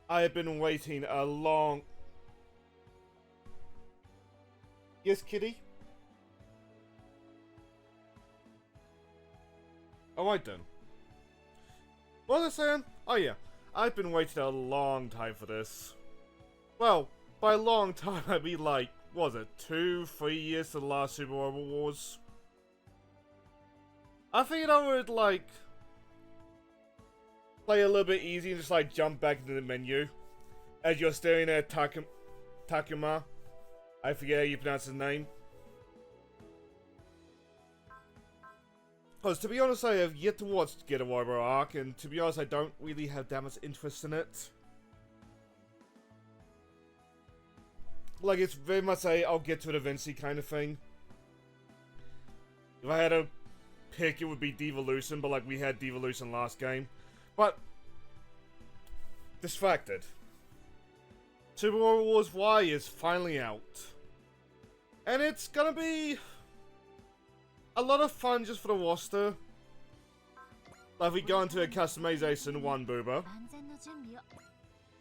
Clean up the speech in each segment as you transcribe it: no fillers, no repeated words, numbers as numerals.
I have been waiting a long... Yes, kitty? Alright then. What was I saying? Oh yeah, I've been waiting a long time for this. Well, by long time I mean like, what was it, 2-3 years to the last Super Mario Wars? I figured I would like... play a little bit easy and just like jump back into the menu. As you're staring at Takuma. I forget how you pronounce his name. Because to be honest, I have yet to watch Get a Warrior Arc, and to be honest, I don't really have that much interest in it. Like, it's very much a I'll get to it eventually kind of thing. If I had to pick, it would be Devolution, but like, we had Devolution last game. But, distracted. Super Mario Wars Y is finally out. And it's gonna be a lot of fun just for the roster. Like, we go into a customization one boober.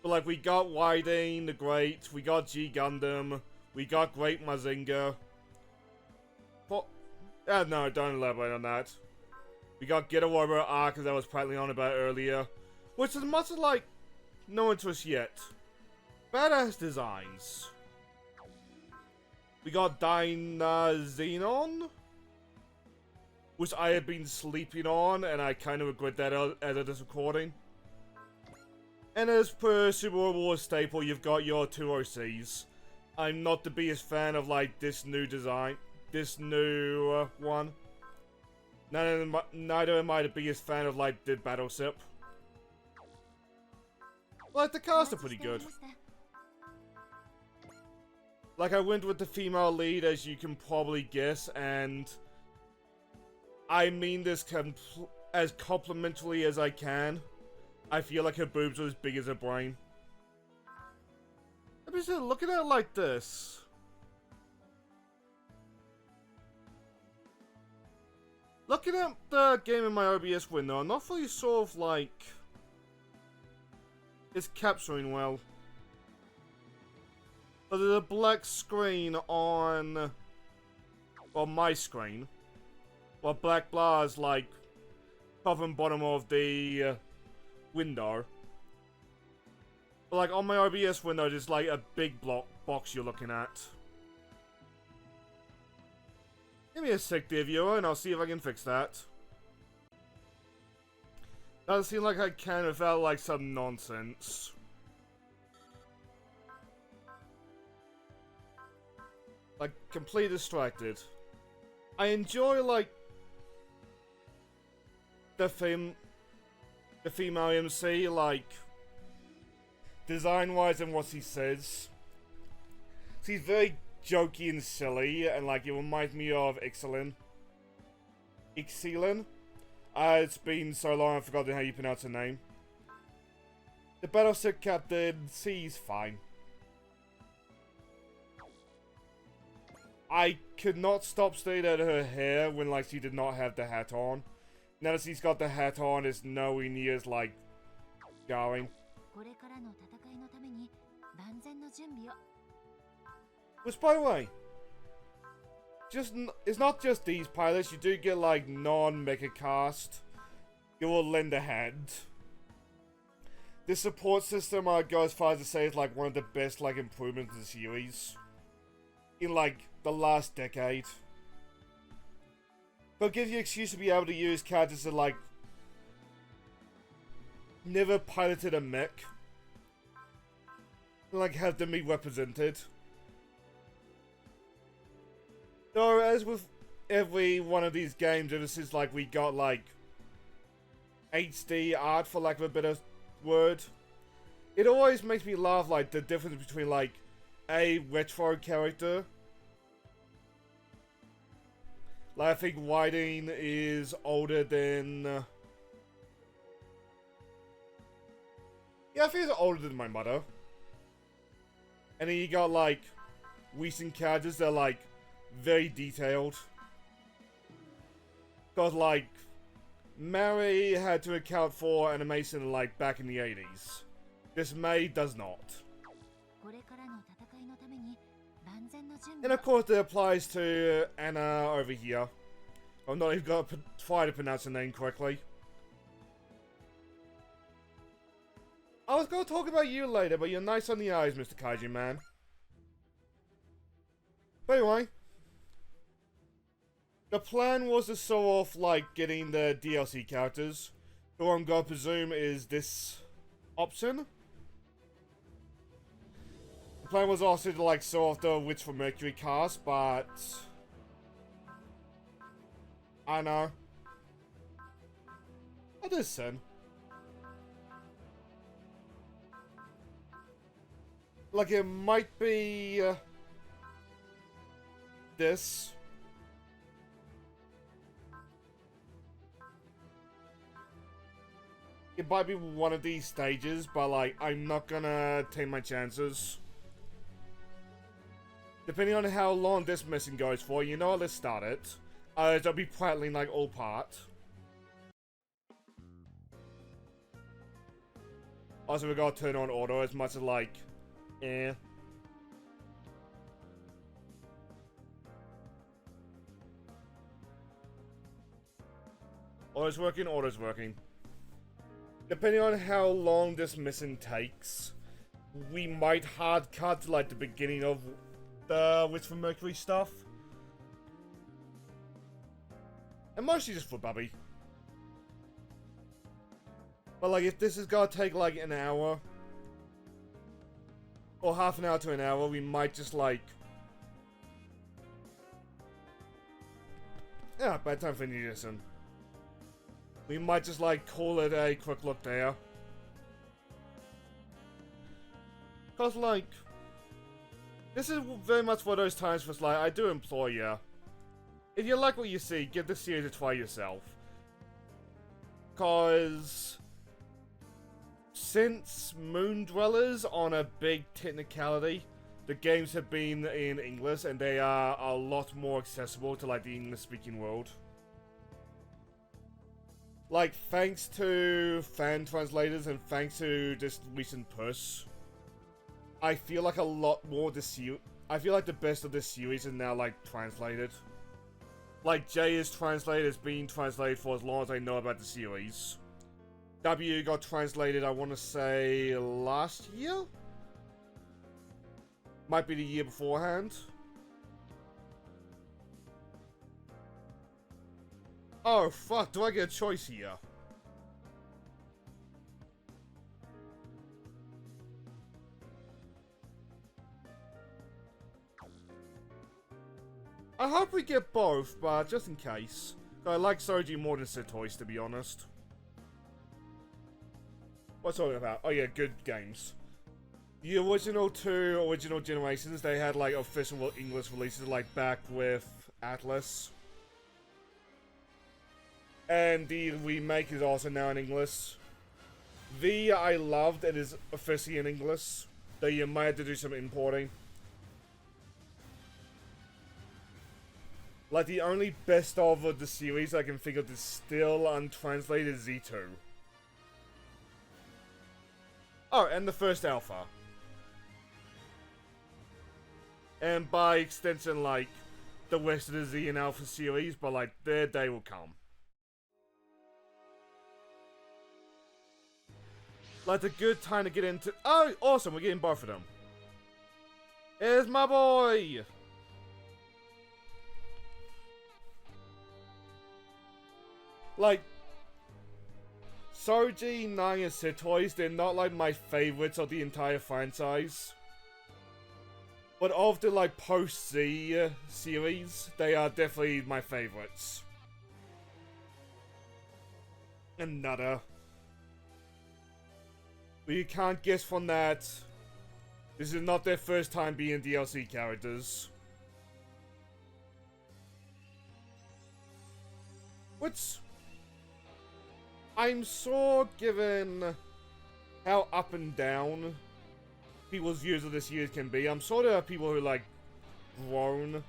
But like, we got Wydane the Great, we got G Gundam, we got Great Mazinga. No, don't elaborate on that. We got Get a Warrior Arc, as I was prattling on about earlier. Which is much like no interest yet. Badass designs. We got Xenon, which I have been sleeping on, and I kind of regret that as of this recording. And as per Super Mario Wars staple, you've got your two OCs. I'm not the biggest fan of like this new design, this new one. Neither am I the biggest fan of like the battleship. Like, the cast are pretty good. Like, I went with the female lead, as you can probably guess, and I mean this as complimentary as I can. I feel like her boobs are as big as her brain. Let me just look at her like this. Looking at the game in my OBS window, I'm not fully sure if, like, it's capturing well. But there's a black screen on... well, my screen. Well, black bars, like, top and bottom of the window. But, like, on my OBS window, there's, like, a big box you're looking at. Give me a sec, dear viewer, and I'll see if I can fix that. Doesn't seem like I can without, like, some nonsense. Like, completely distracted. I enjoy, like, the female MC, like, design-wise and what he says. She's very jokey and silly, and, like, it reminds me of Ixalan. It's been so long I've forgotten how you pronounce her name. The battleship captain, she's fine. I could not stop staring at her hair when, like, she did not have the hat on. Now that she's got the hat on, it's nowhere near as, like, going. Which, by the way, it's not just these pilots. You do get, like, non-mecha cast. You will lend a hand. This support system, I go as far as to say, is, like, one of the best, like, improvements in the series. In, like, the last decade. But gives you an excuse to be able to use characters that, like, never piloted a mech. And, like, have them be represented. Though, as with every one of these games, ever since, like, we got, like, HD art, for lack of a better word, it always makes me laugh, like, the difference between, like, a retro character. Like, I think Wydane is older than... yeah, I think he's older than my mother. And then you got, like, recent characters that are, like, very detailed. Got, like, Mary had to account for animation like back in the 80s. This May does not. And of course it applies to Anna over here. I'm not even gonna try to pronounce her name correctly. I was gonna talk about you later, but you're nice on the eyes, Mr. Kaiju Man. But anyway, the plan was to show off, like, getting the DLC characters, who I'm gonna presume is this option. The plan was also to, like, show off the Witch from Mercury cast, but I don't know. I just sin. Like, it might be this. It might be one of these stages, but like, I'm not gonna take my chances. Depending on how long this mission goes for, you know what, let's start it. It'll be prattling like all part. Also, we gotta turn on auto as much as like, eh. Auto's working, auto's working. Depending on how long this mission takes, we might hard cut to like the beginning of the Witch from Mercury stuff. And mostly just for Bubby. But like, if this is gonna take like an hour, or half an hour to an hour, we might just like... Yeah, bad time for Nudison. We might just like call it a quick look there. Cause like, this is very much one of those times where it's like, I do implore you, if you like what you see, give the series a try yourself. Cause since Moon Dwellers on a big technicality, the games have been in English and they are a lot more accessible to like the English speaking world. Like, thanks to fan translators and thanks to this recent push, I feel like a lot more I feel like the best of this series is now like translated. Like, J is translated, it's been translated for as long as I know about the series. W got translated, I want to say, last year? Might be the year beforehand. Oh, fuck, do I get a choice here? I hope we get both, but just in case. I like Soji more than Setoise, to be honest. What's all about? Oh yeah, good games. The original two original generations, they had like official English releases like back with Atlas. And the remake is also now in English. V I loved, it is officially in English. Though you might have to do some importing. Like, the only best of the series I can think of that's still untranslated is Z2. Oh, and the first alpha. And by extension, like, the rest of the Z and Alpha series, but like, their day will come. Like, a good time to get into... Oh, awesome, we're getting both of them. Here's my boy! Like, Soji, Nine, and Setoise, they're not like my favorites of the entire franchise. But of the like post-Z series, they are definitely my favorites. Another. But you can't guess from that, this is not their first time being DLC characters. Which... I'm sure, given how up and down people's views of this series can be, I'm sure there are people who, like, groan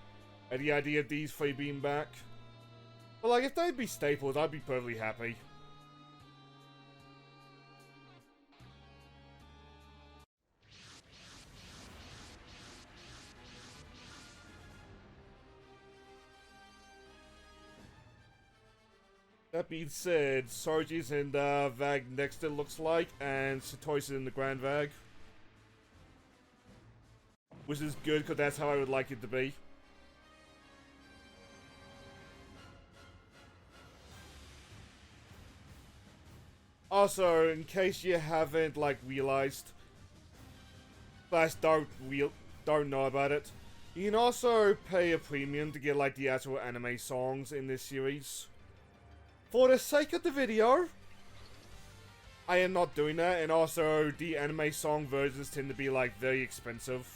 at the idea of these three being back. But like, if they'd be staples, I'd be perfectly happy. That being said, Soji's in the Vag next, it looks like, and Satoi's in the Grand Vag. Which is good, because that's how I would like it to be. Also, in case you haven't, like, realized, / don't know about it, you can also pay a premium to get, like, the actual anime songs in this series. For the sake of the video, I am not doing that, and also the anime song versions tend to be like very expensive.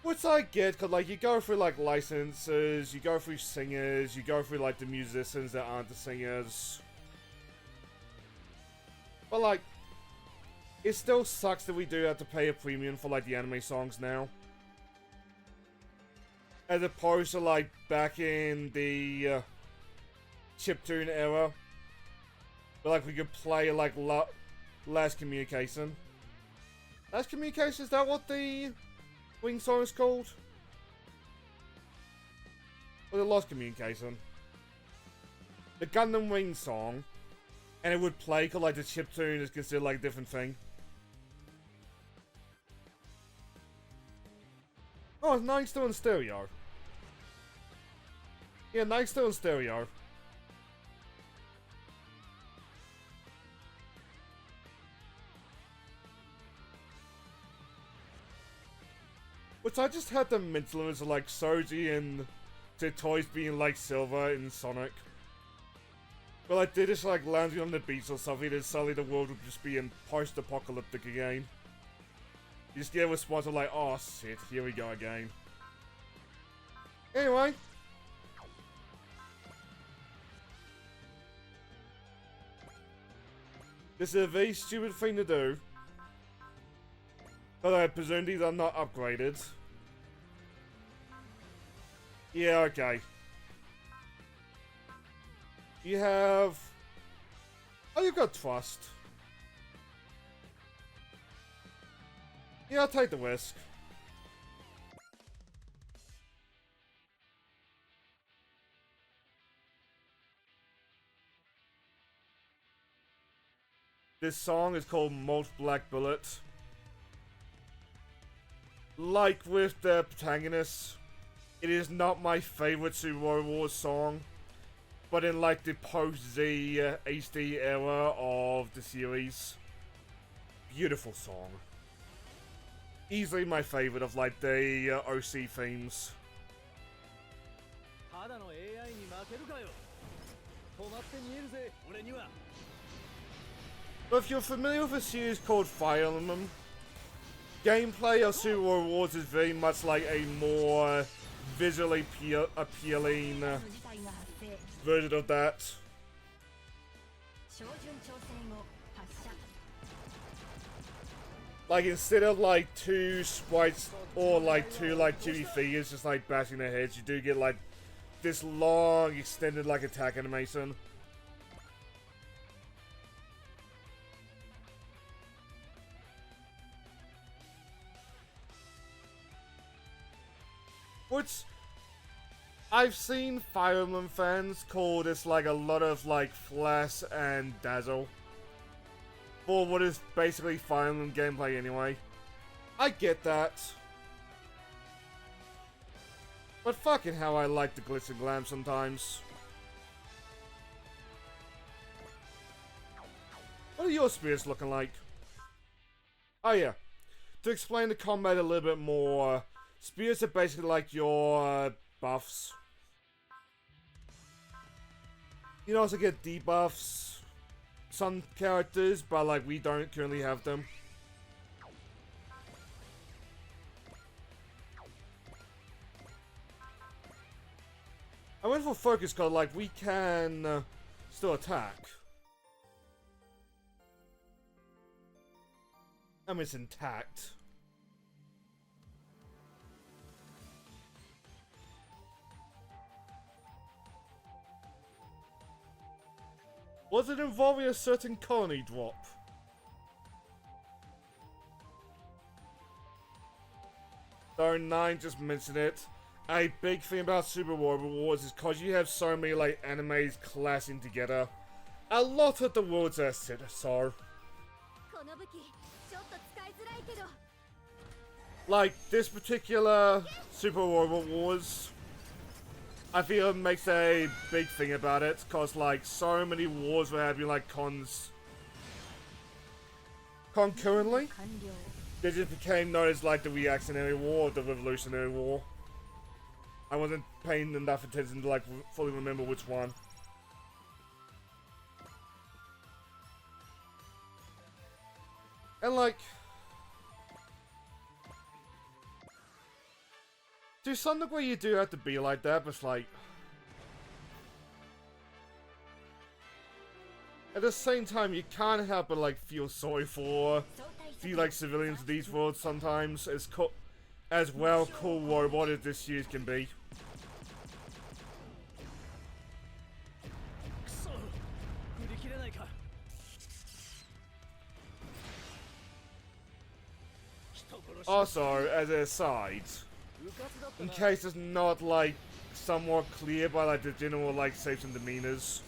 Which I get, cause like you go through like licenses, you go through singers, you go through like the musicians that aren't the singers. But like, it still sucks that we do have to pay a premium for like the anime songs now. As opposed to like back in the chiptune era, but like we could play like Last Communication. Last Communication, is that what the wing song is called? Or the Lost Communication? The Gundam wing song, and it would play because like the chiptune is considered like a different thing. Oh, it's 9 still in stereo. Yeah, 9 still in stereo. Which I just had the mental image of like Soji and the toys being like Silver in Sonic. But like they're just like landing on the beach or something, and suddenly the world would just be in post-apocalyptic again. You just get a response of like, oh shit, here we go again. Anyway. This is a very stupid thing to do. But I presume these are not upgraded. Yeah, okay. You have... Oh, you've got trust. Yeah, I'll take the risk. This song is called Most Black Bullet. Like with the protagonist, it is not my favorite Super Wars song, but in like the post-Z HD era of the series, beautiful song. Easily my favorite of like the OC themes. But if you're familiar with a series called Fire Emblem, gameplay of Super Wars is very much like a more visually appealing version of that. Like instead of like 2 sprites or like 2 like 2D figures just like bashing their heads, you do get like this long extended like attack animation. Which I've seen Fire Emblem fans call this like a lot of like flash and dazzle for what is basically Fire Emblem gameplay anyway. I get that. But fucking how I like the glitz and glam sometimes. What are your spirits looking like? Oh yeah. To explain the combat a little bit more, spirits are basically like your buffs. You can also get debuffs, some characters, but like we don't currently have them. I went for focus because like we can still attack. I mean it's intact. Was it involving a certain colony drop? So 9 just mentioned it. A big thing about Super Robot Wars is because you have so many like animes clashing together. A lot of the worlds are set so. Like this particular Super Robot Wars, I feel it makes a big thing about it, cause like so many wars were having like concurrently. They just became known as like the Reactionary War or the Revolutionary War. I wasn't paying enough attention to like fully remember which one. And like, to some degree you do have to be like that, but it's like, at the same time you can't help but like feel sorry for the like civilians of these worlds sometimes, as well cool robot as this series can be. Also, as an aside, in case it's not like somewhat clear by like the general like shapes and demeanors,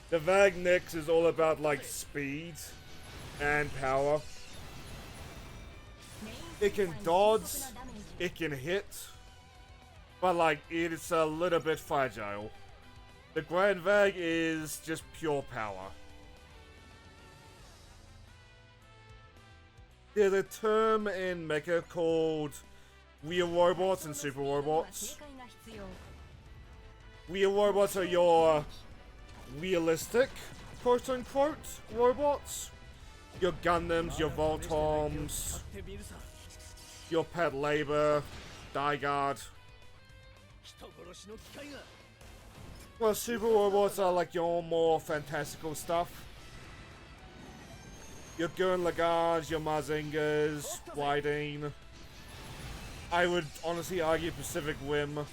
the Mechs is all about like speed and power. It can dodge, it can hit, but like it is a little bit fragile. The Grand Vag is just pure power. There's a term in Mecha called real robots and super robots. Real robots are your realistic, quote-unquote, robots. Your Gundams, your Voltoms, your Pet Labor, Daiguard. Well, super robots are like your more fantastical stuff. Your Gurren Lagans, your Mazingas, Wydeen. I would honestly argue Pacific Rim.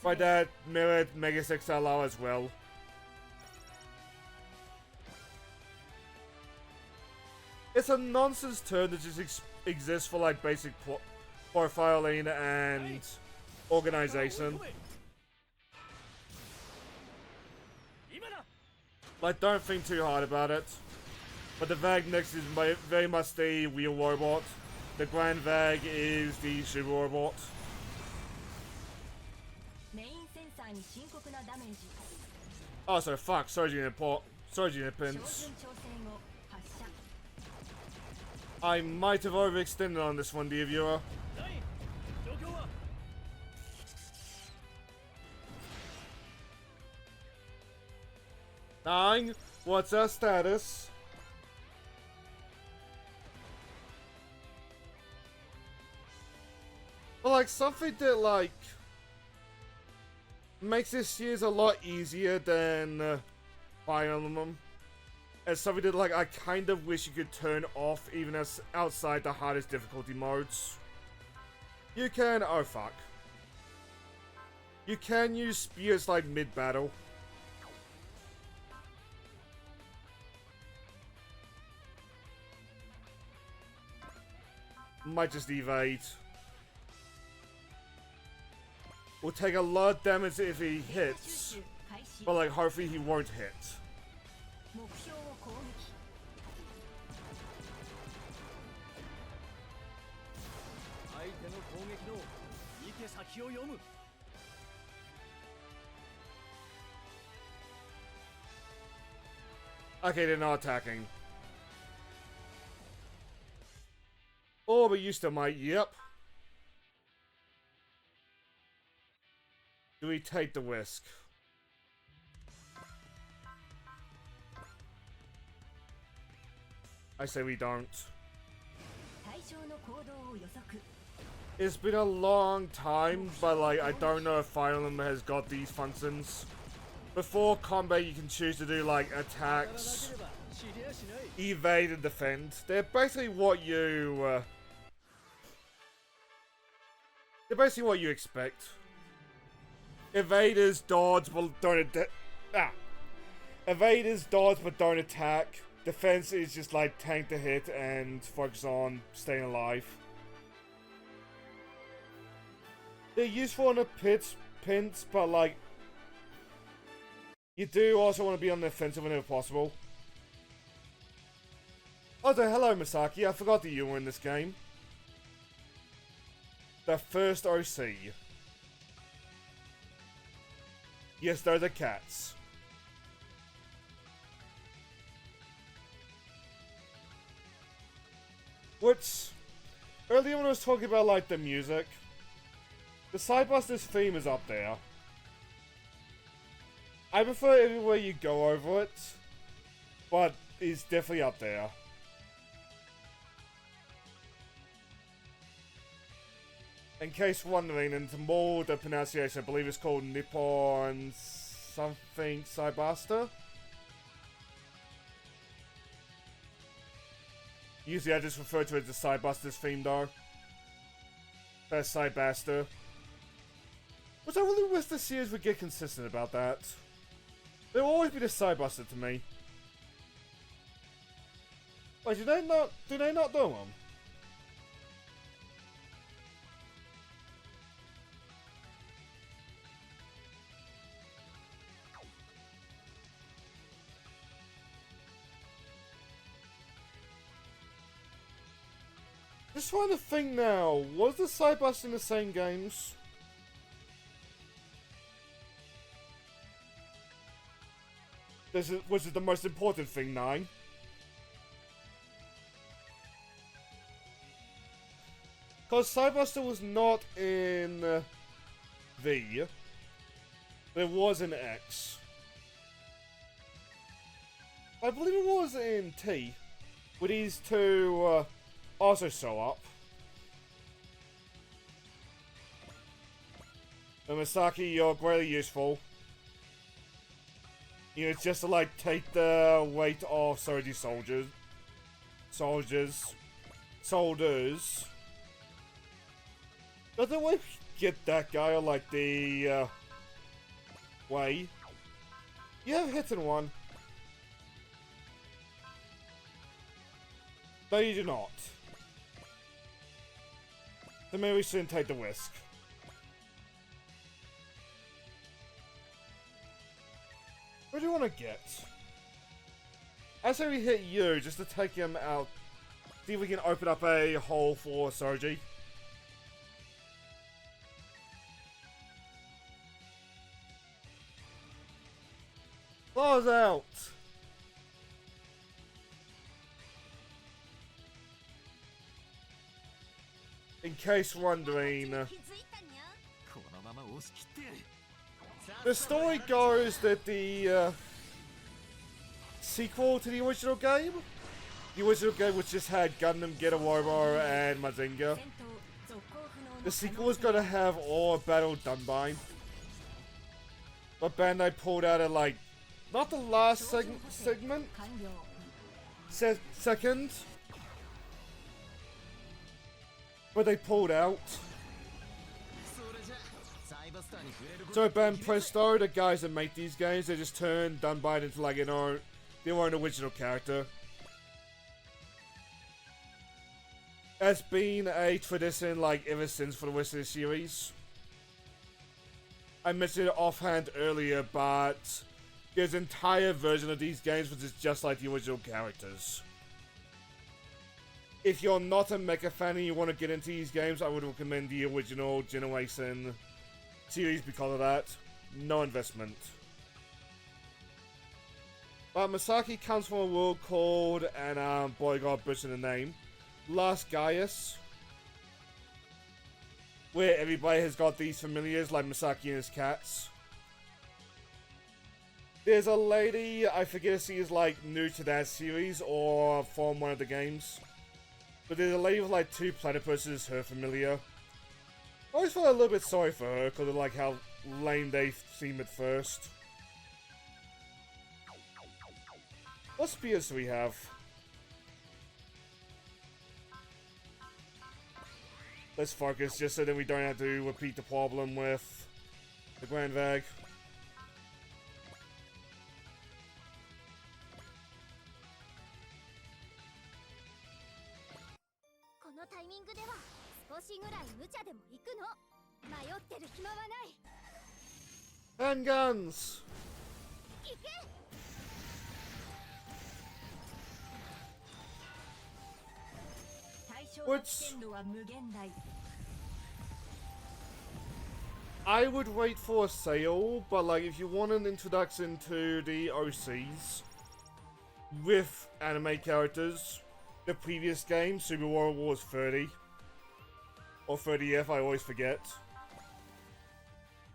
By that, mirrored Megas XLR as well. It's a nonsense term that just exists for like basic profiling and organization. Like, don't think too hard about it. But the Vag next is very much the real robot. The Grand Vag is the super robot. Oh, so fuck, Surge Unit Pins. I might have overextended on this one, dear viewer. Nine, what's our status? But like something that like makes this series a lot easier than Fire Emblem. As something that like I kind of wish you could turn off even as outside the hardest difficulty modes. You can, oh fuck. You can use spears like mid-battle. Might just evade. Will take a lot of damage if he hits, but like hopefully he won't hit. Okay, they're not attacking. Oh, but you still might, yep. Do we take the risk? I say we don't. It's been a long time, but like I don't know if Fire Emblem has got these functions. Before combat you can choose to do like attacks, evade and defend. They're basically what you expect. Evaders dodge but don't Evaders dodge but don't attack. Defense is just like tank to hit and focus on staying alive. They're useful in the pinch, but like you do also want to be on the offensive whenever possible. Oh, hello Misaki, I forgot that you were in this game. The first OC. Yes, those are cats. Which, earlier when I was talking about like the music, the Sidebusters theme is up there. I prefer everywhere you go over it, but it's definitely up there. In case you're wondering, and to more the pronunciation, I believe it's called Nippon something Sidebuster. Usually I just refer to it as the Sidebusters theme though. That's Sidebuster. Which I really wish the series would get consistent about that. There will always be the Sidebuster to me. Wait, do they not do them? Just trying to think now, was the Sidebuster in the same games? Was it the most important thing, 9? Because Sidebuster was not in V. But it was in X. I believe it was in T. With these two also show up. And Misaki, you're greatly useful. You know, it's just to like take the weight off Soji soldiers. But the way we get that guy on like the way. You have hit and one. No, you do not. Then maybe we shouldn't take the risk. What do you want to get? I say we hit you just to take him out. See if we can open up a hole for Soji. Claws out! In case wondering, the story goes that the sequel to the original game which just had Gundam, Getarobo, and Mazinga. The sequel was going to have all battle done by. But Bandai pulled out at like, not the last segment? Second? But they pulled out. So Ben Presto, the guys that make these games, they just turned Dunbite into like their own original character. It's been a tradition like ever since for the rest of the series. I mentioned it offhand earlier, but there's an entire version of these games which is just like the original characters. If you're not a Mecha fan and you want to get into these games, I would recommend the original Generation series because of that. No investment. But Misaki comes from a world called, and boy, I got butchered the name, Las Gaias, where everybody has got these familiars like Misaki and his cats. There's a lady, I forget if she's like new to that series or from one of the games. But there's a lady with like 2 platypuses, her familiar. I always felt a little bit sorry for her because of like how lame they seem at first. What spears do we have? Let's focus just so that we don't have to repeat the problem with The Grand Vag. このタイミングでは少しぐらい無茶でも行くの。迷ってる暇はない。 Handguns! 行け。 Which I would wait for a sale, but like if you want an introduction to the OCs with anime characters, the previous game, Super Warrior Wars 30 or 30F, I always forget.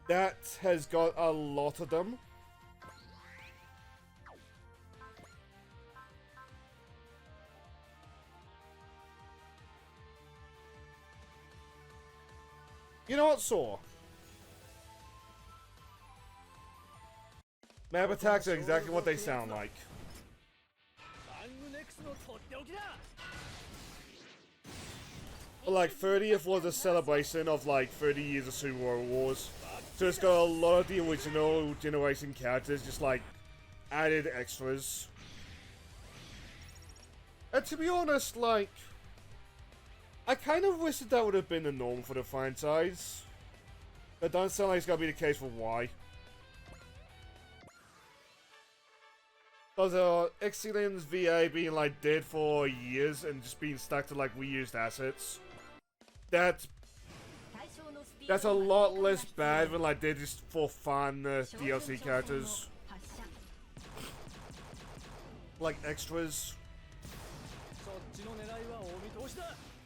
That has got a lot of them. You know what, Saw? Map attacks are exactly what they sound like. But like 30th was a celebration of like 30 years of Super Warrior Wars. So it's got a lot of the original generation characters, just like added extras. And to be honest, like, I kind of wish that would have been the norm for the franchise. That doesn't sound like it's gonna be the case for Y. Because Excellence VA being like dead for years and just being stuck to like reused assets. That's a lot less bad than like they're just for fun DLC characters. Like extras.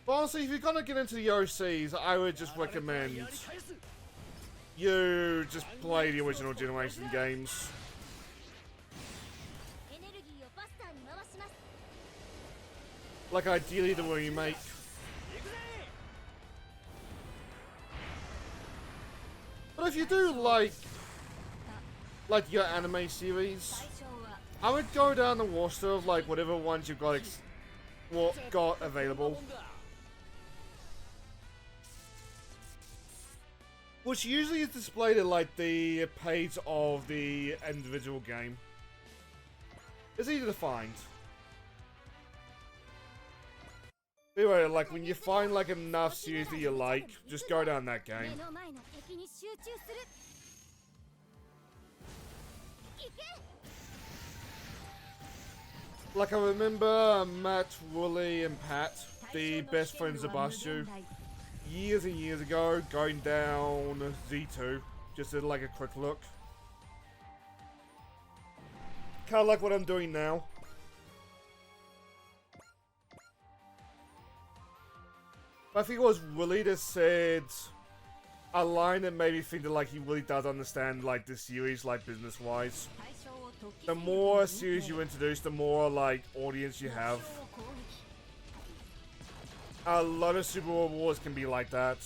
But honestly, if you're gonna get into the OCs, I would just recommend you just play the original generation games. Like ideally the remake. But if you do like your anime series, I would go down the roster of like whatever ones you've got got available. Which usually is displayed at like the page of the individual game. It's easy to find. Anyway, like when you find like enough series that you like, just go down that game. Like I remember Matt, Wooly, and Pat, the best friends of Bastu, years and years ago, going down Z2, just did like a quick look. Kinda like what I'm doing now. I think it was Willie that said a line that made me think that like he really does understand like the series like business wise. The more series you introduce, the more like audience you have. A lot of Super Wars can be like that.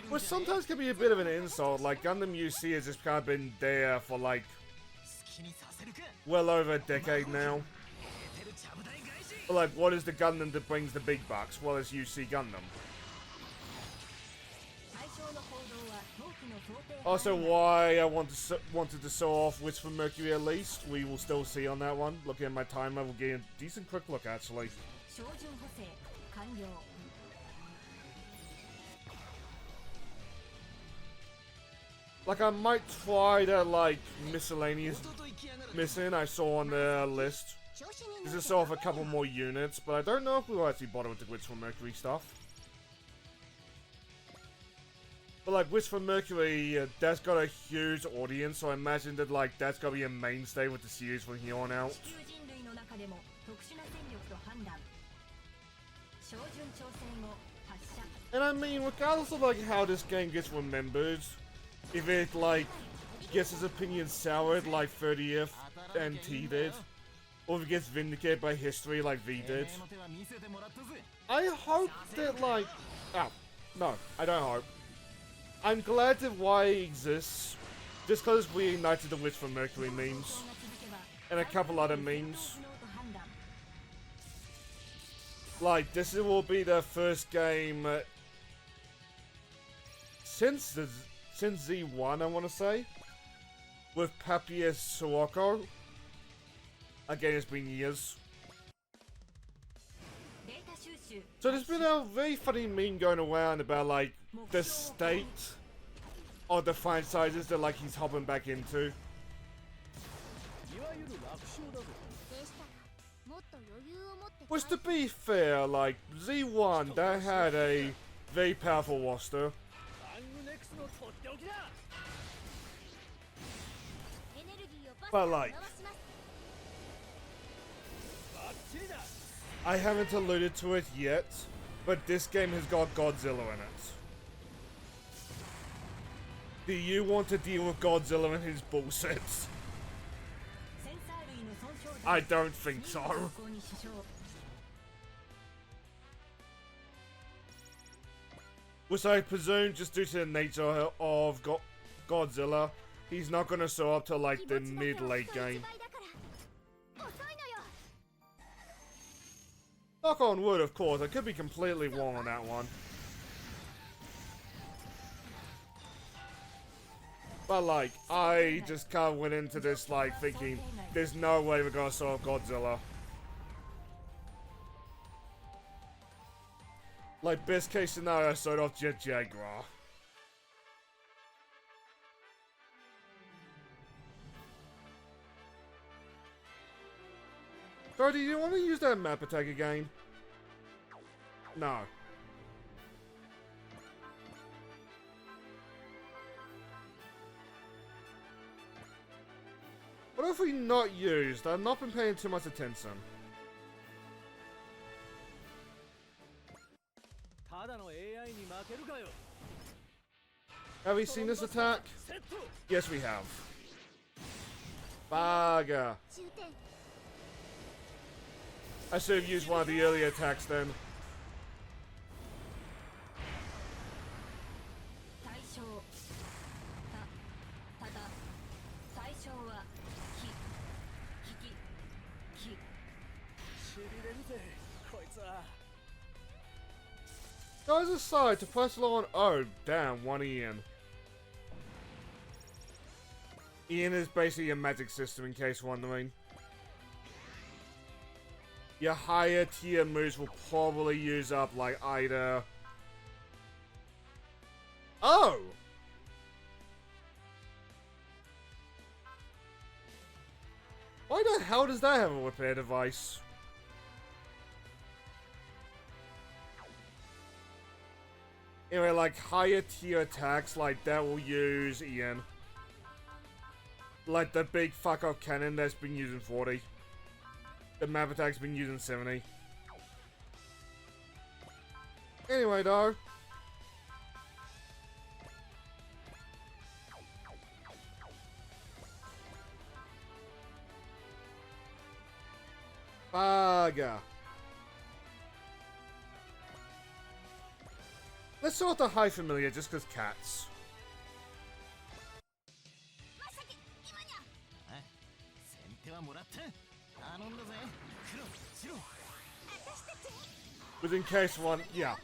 Which sometimes can be a bit of an insult, like Gundam UC has just kind of been there for like well over a decade now. But like, what is the Gundam that brings the big bucks? Well, it's UC Gundam. Also, why I wanted to show off Witch from Mercury at least, we will still see on that one. Looking at my timer, we'll get a decent quick look actually. Like, I might try that, like, miscellaneous missing I saw on the list. Just to show off a couple more units, but I don't know if we'll actually bother with the Witch from Mercury stuff. But like, Witch from Mercury, that's got a huge audience, so I imagine that like, that's gonna be a mainstay with the series from here on out. And I mean, regardless of like how this game gets remembered, if it like gets its opinion soured like 30th and T did, or if it gets vindicated by history like V did, I hope that like... Oh, no, I don't hope. I'm glad that Y exists, just because we ignited the Witch from Mercury memes, and a couple other memes. Like, this will be the first game since Z1, I want to say, with Papier Suoko. Again, it's been years. So there's been a very funny meme going around about like the state of the franchises that like he's hopping back into. Which, to be fair, like Z1, that had a very powerful roster. But like, I haven't alluded to it yet, but this game has got Godzilla in it. Do you want to deal with Godzilla and his bullshit? I don't think so. Which I presume, just due to the nature of Godzilla, he's not gonna show up till like the mid-late game. Knock on wood, of course. I could be completely wrong on that one. But like, I just kind of went into this like thinking, there's no way we're gonna solve Godzilla. Like, best case scenario, I started off Jet Jaguar. Sorry, do you want to use that map attack again? No. What have we not used? I've not been paying too much attention. Have we seen this attack? Yes, we have. Baga. I should have used one of the earlier attacks then. Guys aside, to press along. Oh, damn, one Ian. Ian is basically a magic system, in case you're wondering. Your higher tier moves will probably use up, like, either... Oh! Why the hell does that have a repair device? Anyway, like, higher tier attacks, like, that will use Ian. Like, the big fuck-up cannon that's been using 40. The map attack's been using 70. Anyway, though. Baga. Let's start with the high familiar, just because cats. But in case one, yeah.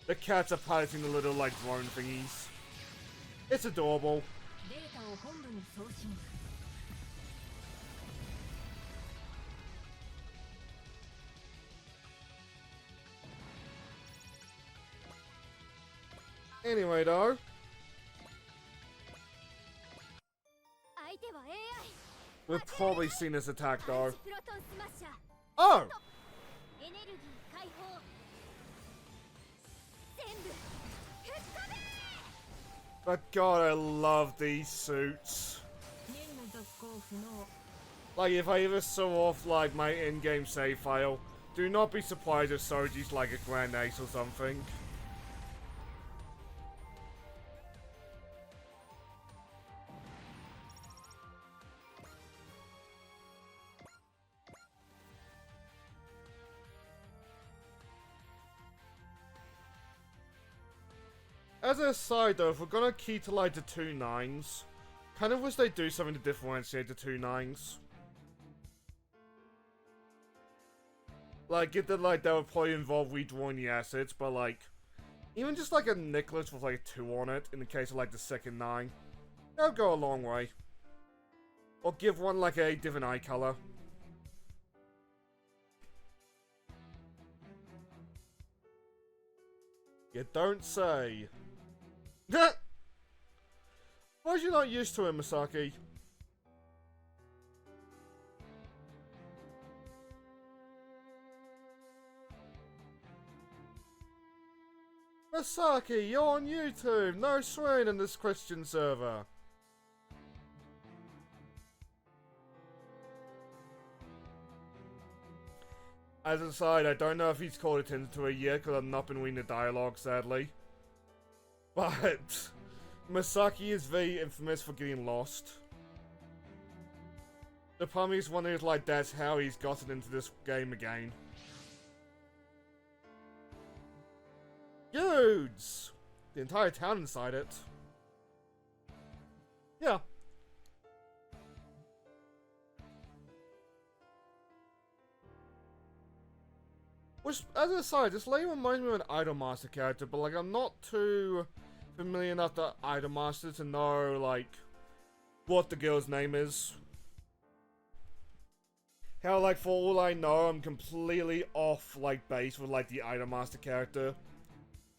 The cats are piloting the little, like, drone thingies. It's adorable. Anyway, though. We've probably seen this attack, though. Oh! But God, I love these suits. Like, if I ever show off, like, my in-game save file, do not be surprised if Soji's, like, a Grand Ace or something. As a side though, if we're gonna key to like the 2 9s, kind of wish they do something to differentiate the 2 9s. Like, get that, like, that would probably involve redrawing the assets, but like, Even just like a necklace with like a 2 on it, in the case of like the second 9, that would go a long way. Or give one like a different eye color. You don't say. Why are you not used to it, Misaki? Misaki, you're on YouTube! No swearing in this Christian server! As an aside, I don't know if he's called attention to it yet, because I've not been reading the dialogue, sadly. But Misaki is very infamous for getting lost. The problem is wondering if like that's how he's gotten into this game again. Dudes! The entire town inside it. Yeah. Which, as an aside, this lady reminds me of an Idolmaster character, but like I'm not too familiar enough with Idolmaster to know like what the girl's name is. How like for all I know, I'm completely off like base with like the Idolmaster character.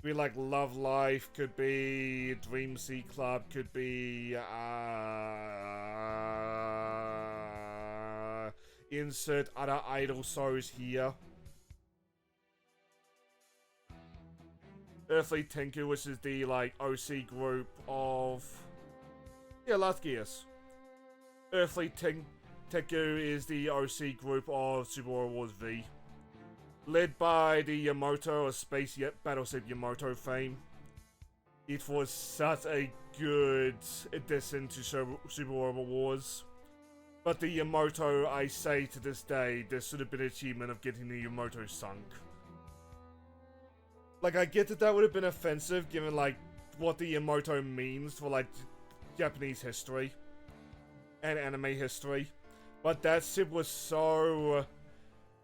Could be like Love Life, could be Dream Sea Club, could be insert other idol shows here. Earthly Tenku, which is the like OC group of Last Gears. Earthly Tenku is the OC group of Super Warrior Wars V. Led by the Yamato of Space Battleship Yamato fame. It was such a good addition to Super Warrior Wars. But the Yamato, I say to this day, there should have been an achievement of getting the Yamato sunk. Like, I get that would have been offensive, given, like, what the Yamato means for, like, Japanese history. And anime history. But that ship was so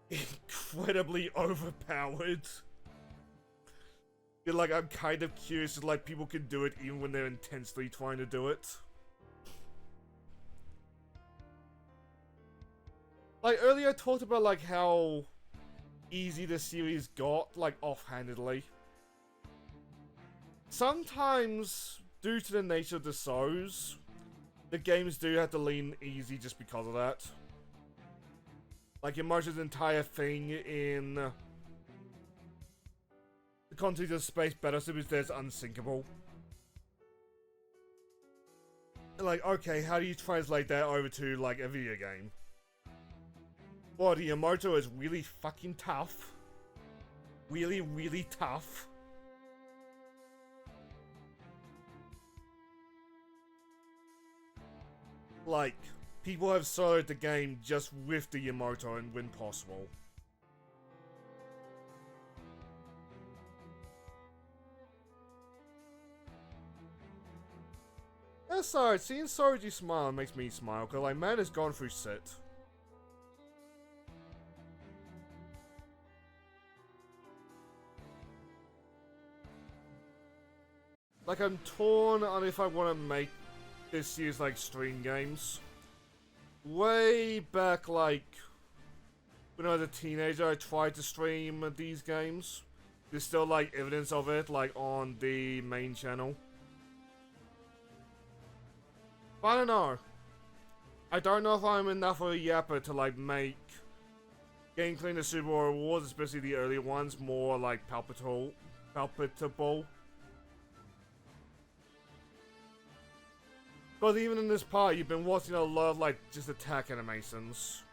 incredibly overpowered. Like, I'm kind of curious if, like, people can do it even when they're intensely trying to do it. Like, earlier I talked about, like, how easy the series got, like, offhandedly. Sometimes, due to the nature of the shows, the games do have to lean easy just because of that. Like, Yamato's entire thing in the context of Space Battleship is that it's unsinkable. Like, okay, how do you translate that over to, like, a video game? Well, the Yamato is really fucking tough. Really, really tough. Like, people have soloed the game just with the Yamato and when possible. Aside, seeing Soji smile makes me smile, because like, man has gone through shit. Like, I'm torn on if I want to make this series like stream games. Way back, like, when I was a teenager, I tried to stream these games. There's still, like, evidence of it, like, on the main channel. But I don't know. I don't know if I'm enough of a yapper to, like, make Game Clean the Super Warrior Wars, especially the earlier ones, more, like, palpable. Because even in this part, you've been watching a lot of, like, just attack animations.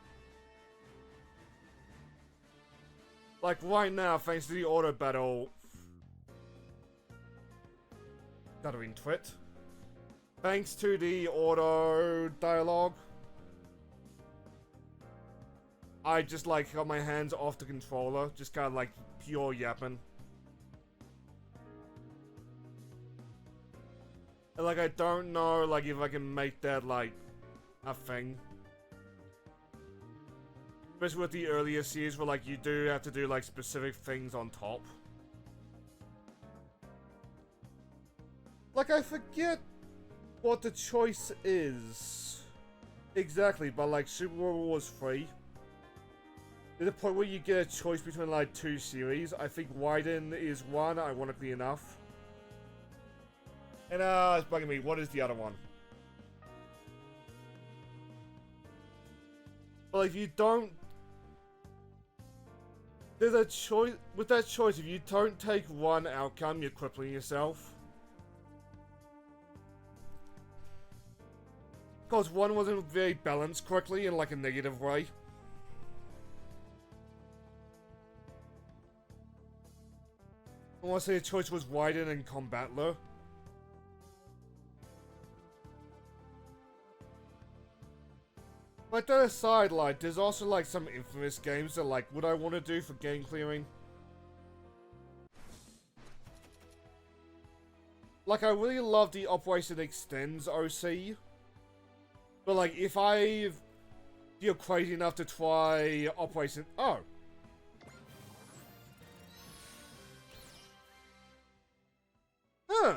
Like, right now, thanks to the auto battle... Stuttering twit. Thanks to the auto dialogue, I just, like, got my hands off the controller. Just kind of, like, pure yapping. Like, I don't know, like, if I can make that, like, a thing. Especially with the earlier series where, like, you do have to do, like, specific things on top. Like, I forget what the choice is exactly, but like Super Robot was free. There's a point where you get a choice between like 2 series. I think Widen is one, ironically enough. And it's bugging me. What is the other one? Well, if you don't... There's a choice... With that choice, if you don't take one outcome, you're crippling yourself. Because one wasn't very balanced correctly in like a negative way. I want to say the choice was Widen and Combatler. Like that aside, like, there's also like some infamous games that like, would I want to do for game clearing? Like, I really love the Operation Extends OC. But like, if you're crazy enough to try Operation... Oh! Huh!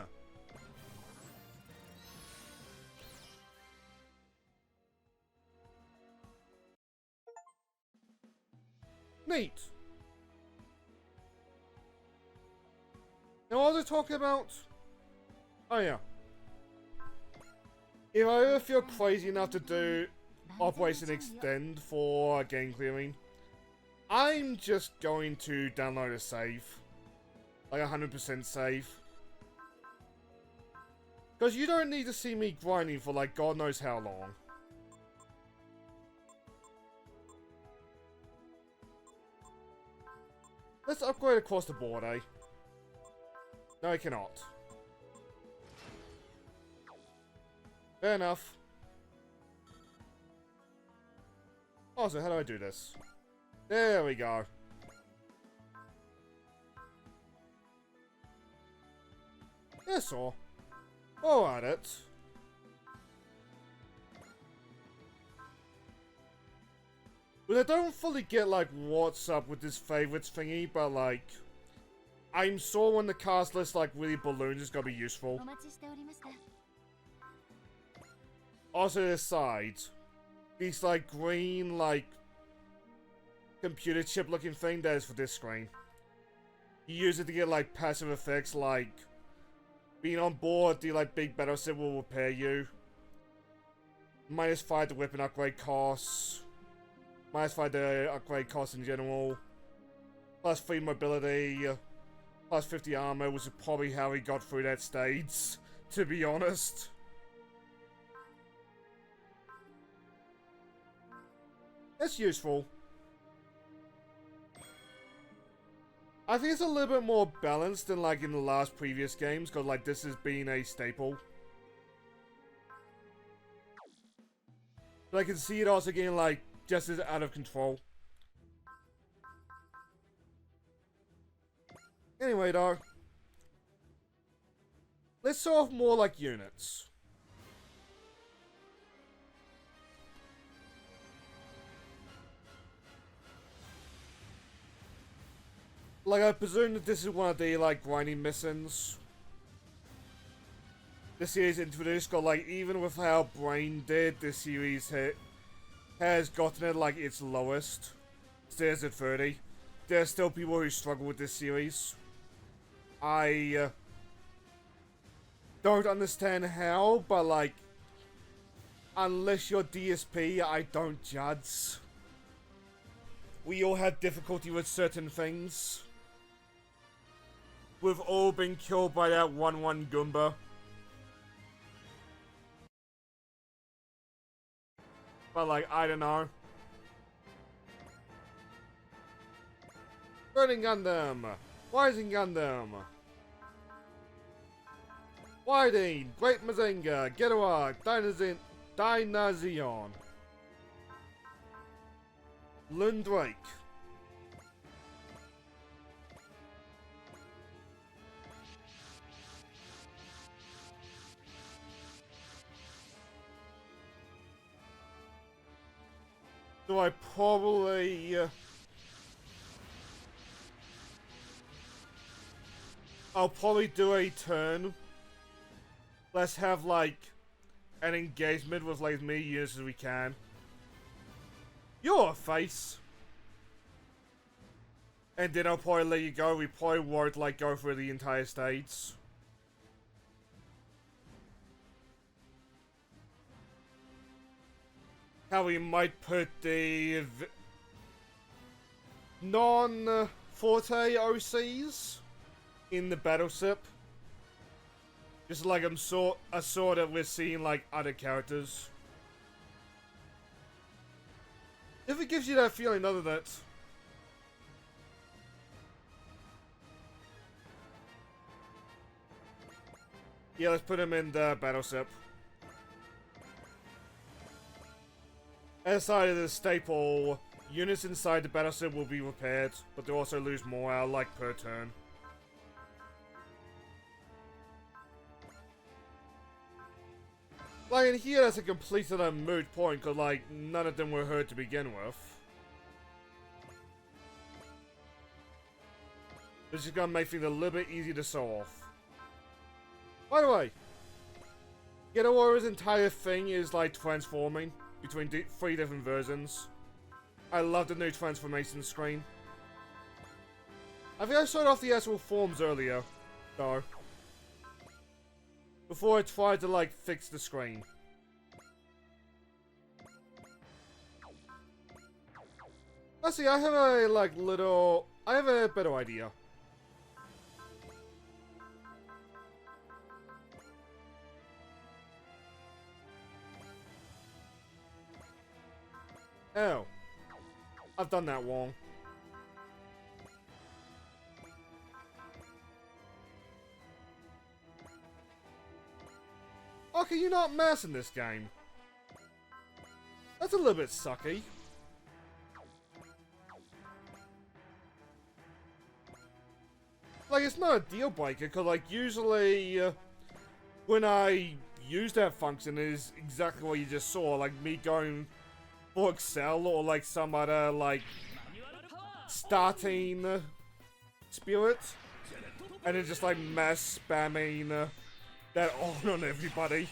Neat. Now, what was I talking about? Oh, yeah. If I ever feel crazy enough to do Operation Extend for game clearing, I'm just going to download a save. Like 100% save. Because you don't need to see me grinding for like God knows how long. Let's upgrade across the board, eh? No, I cannot. Fair enough. Oh, so how do I do this? There we go. That's all. All at it. But I don't fully get, like, what's up with this favorites thingy, but, like, I'm sure when the cast list, like, really balloons, it's gonna be useful. Also, this side, this, like, green, like, computer chip looking thing that is for this screen. You use it to get, like, passive effects, like, being on board, the, like, big battle set will repair you. -5 to weapon upgrade costs. -5 to upgrade costs in general. +3 mobility. +50 armor, which is probably how he got through that stage, to be honest. That's useful. I think it's a little bit more balanced than like in the last previous games, because like this has been a staple. But I can see it also getting like just as out of control. Anyway though, let's solve more like units. Like, I presume that this is one of the, like, grinding missions the series introduced, but, like, even with how Brain did, this series has gotten it, like, its lowest. Stays at 30. There are still people who struggle with this series. I don't understand how, but, like, unless you're DSP, I don't judge. We all have difficulty with certain things. We've all been killed by that 1-1 Goomba. But like, I don't know. Burning Gundam! Rising Gundam! Whiting! Great Mazinga! Getuark! Dynazion! Lundrake! So I probably... I'll probably do a turn Let's have like an engagement with like as many units as we can. You're a face. And then I'll probably let you go. We probably won't like go through the entire stage. How we might put the non-Forte OCs in the battleship. Just like I'm sort of we're seeing like other characters. If it gives you that feeling, other than that. Yeah, let's put him in the battleship. Aside of the staple, units inside the battleship will be repaired, but they'll also lose morale, like, per turn. Like, in here, that's a complete and a moot point, because, like, none of them were hurt to begin with. This is gonna make things a little bit easier to sew off. By the way, Geto Warrior's entire thing is, like, transforming between 3 different versions. I love the new transformation screen. I think I showed off the actual forms earlier, though. Before I tried to, like, fix the screen. Actually, I have a, like, I have a better idea. Oh. I've done that wrong. Oh, can you not mass in this game? That's a little bit sucky. Like, it's not a deal breaker, because, like, usually when I use that function, it is exactly what you just saw. Like, me going for Excel or, like, some other, like, starting spirit. And then just, like, mass spamming that on everybody.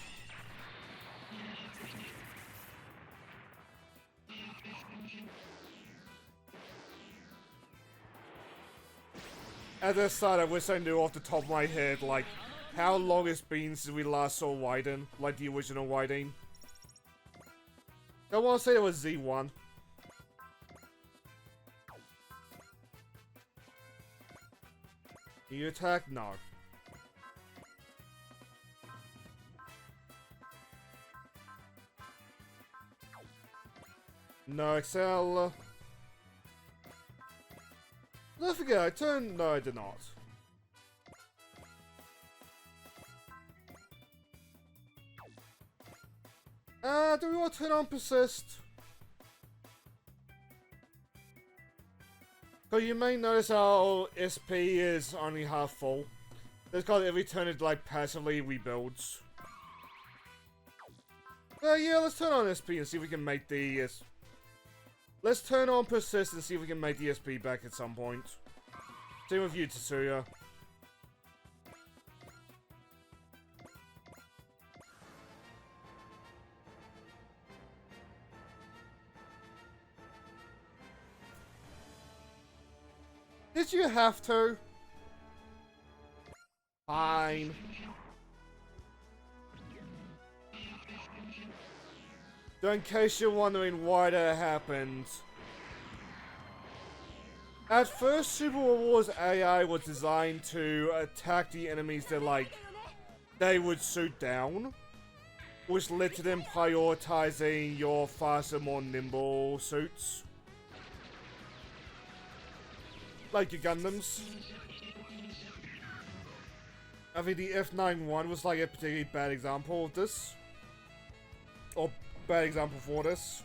As I said, I wish I knew off the top of my head, like, how long it's been since we last saw Raiden, like the original Raiden. I want to say it was Z1. Can you attack? No. No, Excel. Don't forget, I turned. No, I did not. Do we want to turn on persist? So you may notice our SP is only half full. That's because every turn it like passively rebuilds. Yeah, let's turn on SP and see if we can make the let's turn on persist and see if we can make the SP back at some point. Same with you, Tetsuya. Did you have to? Fine. So in case you're wondering why that happened, at first Super Wars AI was designed to attack the enemies that like they would shoot down, which led to them prioritizing your faster, more nimble suits. Like your Gundams. I think the F91 was like a particularly bad example of this. Or bad example for this.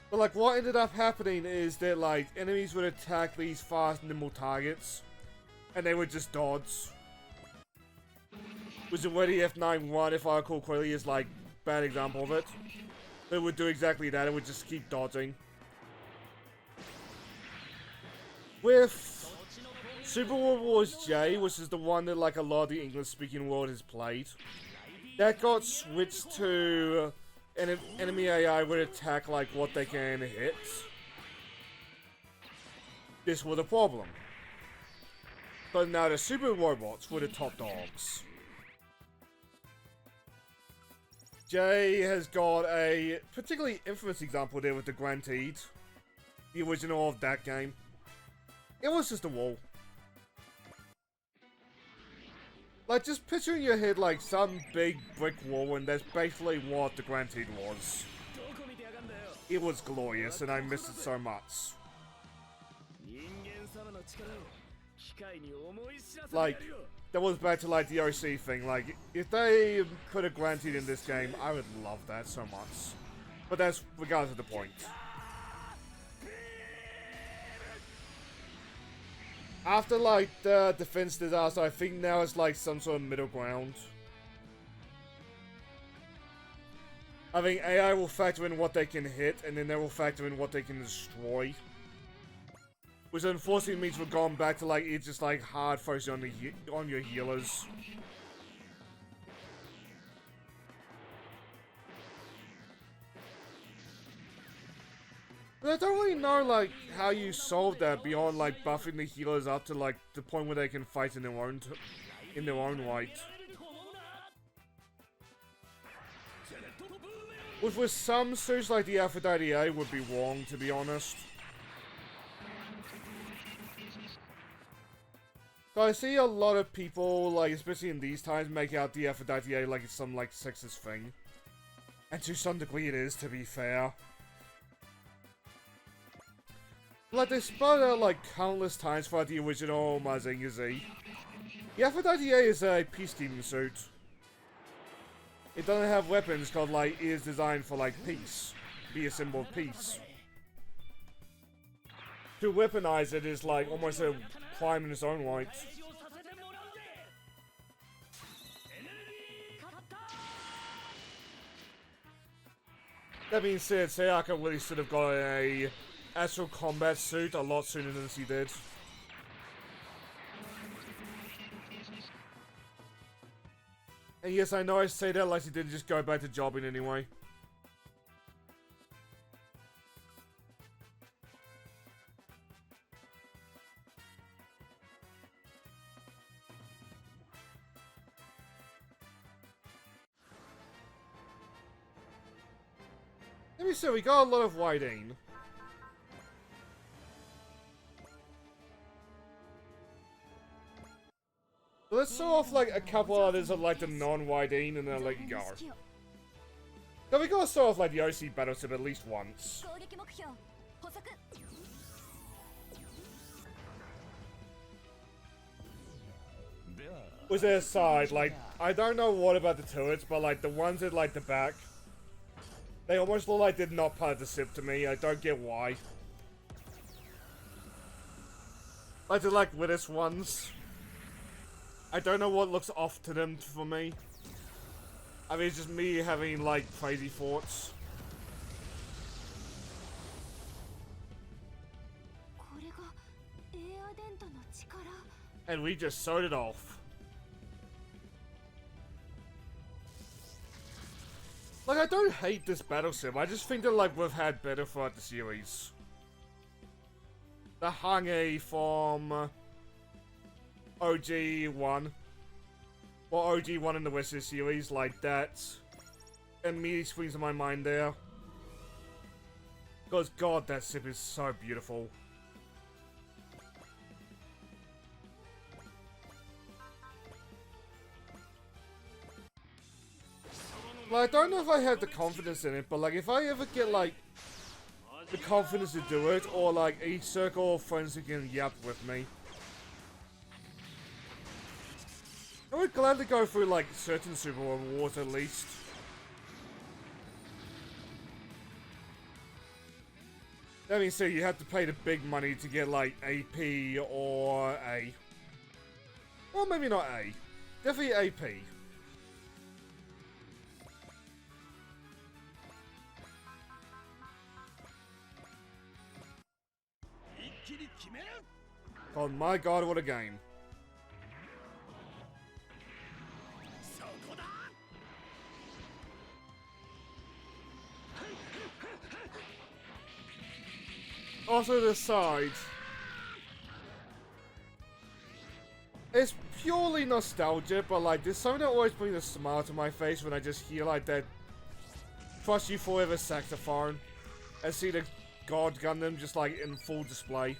But like what ended up happening is that like enemies would attack these fast, nimble targets. And they would just dodge. Which is where the F91, if I recall correctly, is like bad example of it. It would do exactly that, it would just keep dodging. With Super World Wars J, which is the one that like a lot of the English-speaking world has played, that got switched to an enemy AI would attack like what they can hit. This was a problem. But now the super robots were the top dogs. Jay has got a particularly infamous example there with the Guaranteed. The original of that game. It was just a wall. Like, just picture in your head like some big brick wall, and that's basically what the Guaranteed was. It was glorious, and I missed it so much. Like, that was back to like the OC thing. Like, if they put a Guaranteed in this game, I would love that so much. But that's regardless of the point. After like the defense disaster, I think now it's like some sort of middle ground. I think AI will factor in what they can hit, and then they will factor in what they can destroy. Which unfortunately means we're going back to like it's just like hard focusing on your healers. But I don't really know like how you solve that beyond like buffing the healers up to like the point where they can fight in their own right. Which with some suits like the Aphrodite A would be wrong, to be honest. So I see a lot of people, like, especially in these times, make out the Aphrodite A like it's some, like, sexist thing. And to some degree it is, to be fair. Like, they spelled out, like, countless times throughout the original Mazinger Z. The Aphrodite A is a peacekeeping suit. It doesn't have weapons because, like, it is designed for, like, peace. Be a symbol of peace. To weaponize it is, like, almost a crime in its own right. That being said, Sayaka really should have got a actual combat suit a lot sooner than she did. And yes, I know I say that like she didn't just go back to jobbing anyway. Let me see, we got a lot of whiting. So let's show off like a couple others of like the non-whiting and then I'll let you go. Now we gotta show off like the OC battleship at least once. Was there a side, like, I don't know what about the turrets, but like the ones at like the back, they almost look like they're not part of the ship to me. I don't get why. Like they're like British ones. I don't know what looks off to them for me. I mean, it's just me having like crazy thoughts. And we just sewed it off. Like, I don't hate this battle sim, I just think that, like, we've had better throughout the series. The Hange from OG1. Or OG1 in the Western series, like, that immediately springs to my mind there. Because, God, that ship is so beautiful. Like, I don't know if I have the confidence in it, but like, if I ever get like the confidence to do it, or like a circle of friends who can yap with me, I would gladly go through like certain Super Wars at least. That means so you have to pay the big money to get like AP or A. Well, maybe not A. Definitely AP. Oh my god, what a game. Also, the side. It's purely nostalgia, but like, there's something that always brings a smile to my face when I just hear like that Trust You Forever saxophone and see the God Gundam just like in full display.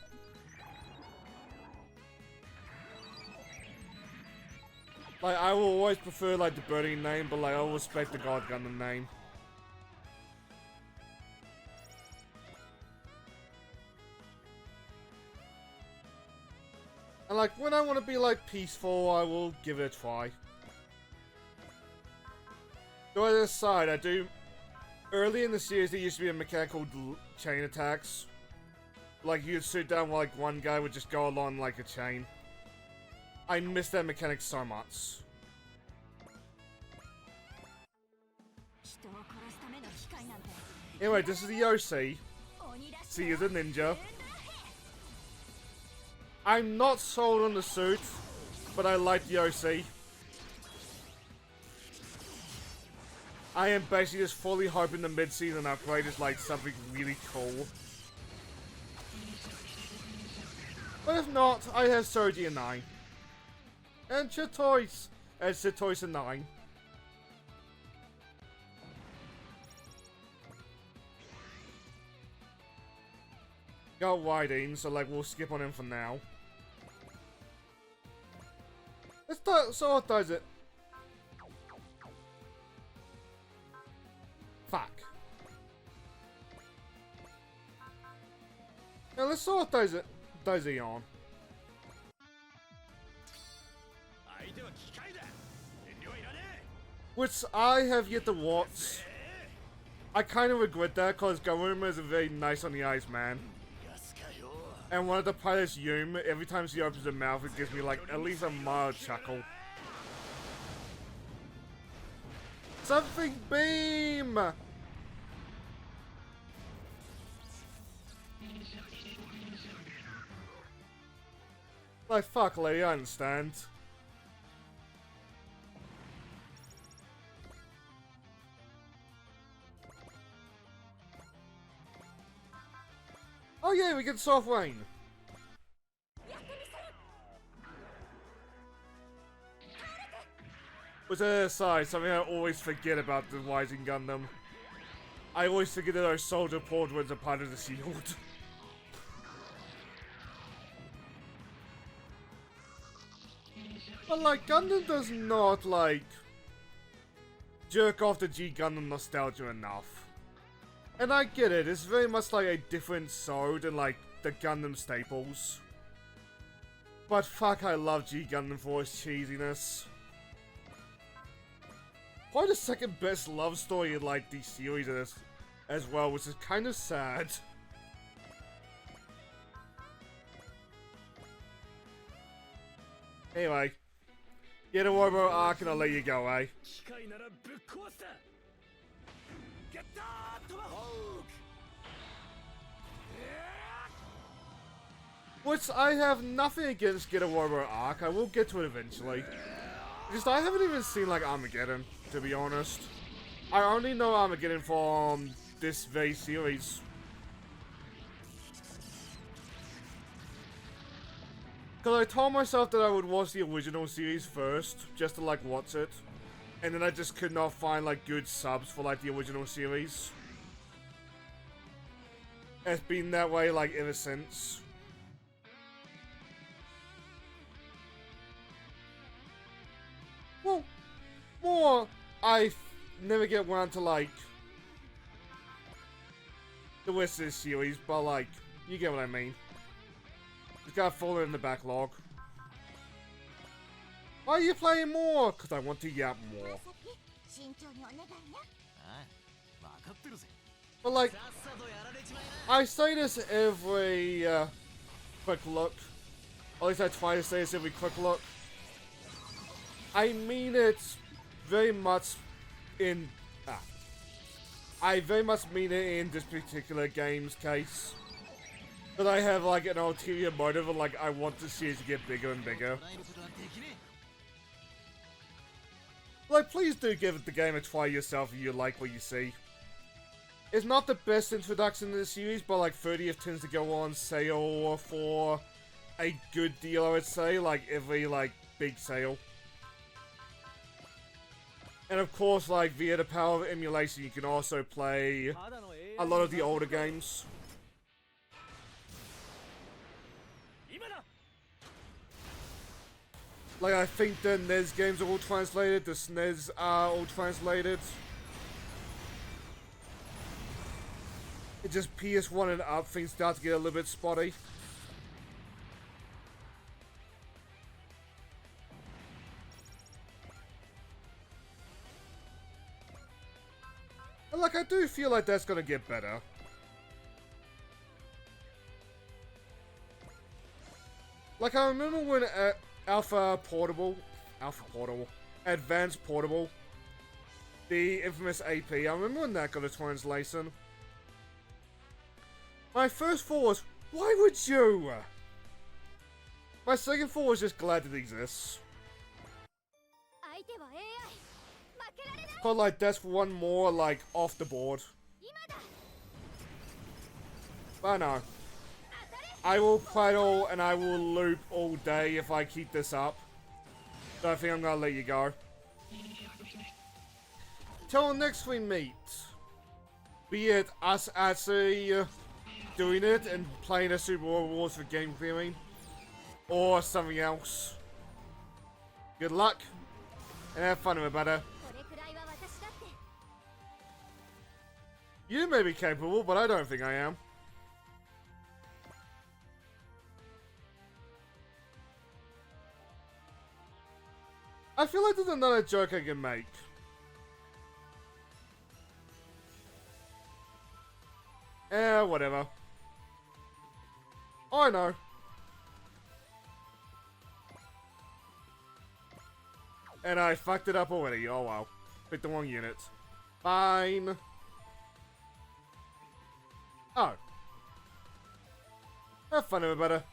Like, I will always prefer like the Burning name, but like, I will respect the God Gundam name. And like, when I want to be like peaceful, I will give it a try. Though on the side, I do. Early in the series, there used to be a mechanic called chain attacks. Like, you'd sit down while like one guy would just go along like a chain. I miss that mechanic so much. Anyway, this is the OC. See you, the ninja. I'm not sold on the suit, but I like the OC. I am basically just fully hoping the mid-season upgrade is like something really cool. But if not, I have Soji in 9. And Chitoise and Chitoise in 9. Got Widing, so like we'll skip on him for now. Let's start. So what does it? Fuck. Now let's sort does it. Does he on? Which I have yet to watch. I kind of regret that because Garuma is a very nice on the eyes man. And one of the pilots, Yum, every time she opens her mouth, it gives me like at least a mild chuckle. Something beam! Like, fuck, lady, I understand. Oh yeah, we get soft rain. Which aside, something I always forget about the Rising Gundam. I always forget that our soldier portraits are part of the shield. But like, Gundam does not like jerk off the G Gundam nostalgia enough. And I get it, it's very much like a different show than like the Gundam staples. But fuck, I love G Gundam for its cheesiness. Probably the second best love story in like the series as well, which is kind of sad. Anyway, get a Robo arc and I'll let you go, eh? Which I have nothing against Get a Robo arc, I will get to it eventually. Just I haven't even seen like Armageddon, to be honest. I only know Armageddon from this very series. Cause I told myself that I would watch the original series first, just to like watch it. And then I just could not find like good subs for like the original series. It's been that way like ever since. Well, more I never get around to like the rest of this series, but like, you get what I mean. Just gotta fall in the backlog. Why are you playing more? Because I want to yap more. But like, I say this every quick look. At least I try to say this every quick look. I mean it very much in... I very much mean it in this particular game's case. But I have like an ulterior motive of like I want the series to get bigger and bigger. Like, please do give the game a try yourself if you like what you see. It's not the best introduction to the series, but like 30th tends to go on sale for a good deal, I would say, like every like big sale. And of course, like via the power of emulation, you can also play a lot of the older games. Like, I think the NES games are all translated, the SNES are all translated. It's just PS1 and up, things start to get a little bit spotty. And like, I do feel like that's gonna get better. Like, I remember when Advanced Portable, the infamous AP, I remember when that got a translation. My first thought was, why would you? My second thought was just glad it exists. But like, that's one more, like, off the board. But no. I will paddle and I will loop all day if I keep this up. So I think I'm gonna let you go. Till next we meet. Be it us actually doing it and playing a Super Awards for game clearing, or something else. Good luck, and have fun with it, better. You may be capable, but I don't think I am. I feel like there's another joke I can make. Whatever. Oh, I know. And I fucked it up already. Oh, wow. Picked the wrong unit. Fine. Oh. Have fun, everybody.